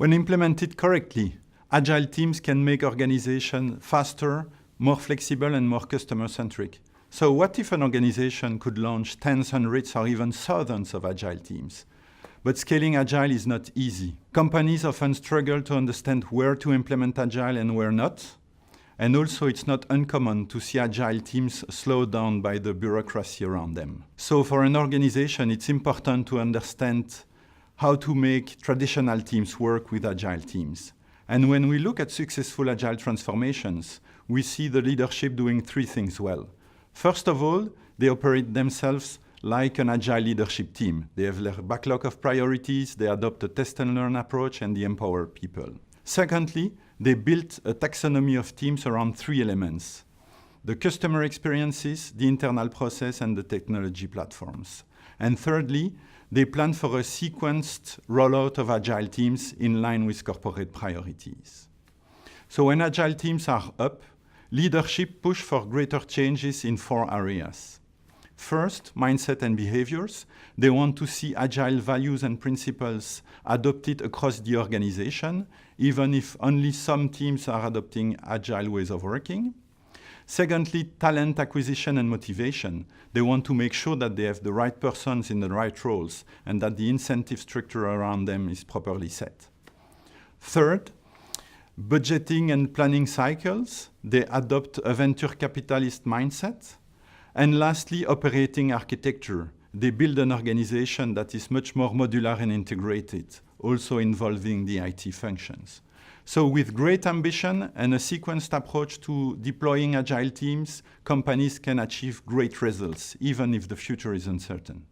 When implemented correctly, Agile teams can make organization faster, more flexible, and more customer-centric. So what if an organization could launch tens, hundreds, or even thousands of Agile teams? But scaling Agile is not easy. Companies often struggle to understand where to implement Agile and where not. And also, it's not uncommon to see Agile teams slowed down by the bureaucracy around them. So for an organization, it's important to understand how to make traditional teams work with Agile teams. And when we look at successful Agile transformations, we see the leadership doing three things well. First of all, they operate themselves like an Agile leadership team. They have their backlog of priorities, they adopt a test and learn approach, and they empower people. Secondly, they built a taxonomy of teams around three elements: the customer experiences, the internal process, and the technology platforms. And thirdly, they plan for a sequenced rollout of Agile teams in line with corporate priorities. So when Agile teams are up, leadership push for greater changes in four areas. First, mindset and behaviors. They want to see Agile values and principles adopted across the organization, even if only some teams are adopting Agile ways of working. Secondly, talent acquisition and motivation. They want to make sure that they have the right persons in the right roles and that the incentive structure around them is properly set. Third, budgeting and planning cycles. They adopt a venture capitalist mindset. And lastly, operating architecture. They build an organization that is much more modular and integrated, also involving the IT functions. So with great ambition and a sequenced approach to deploying Agile teams, companies can achieve great results, even if the future is uncertain.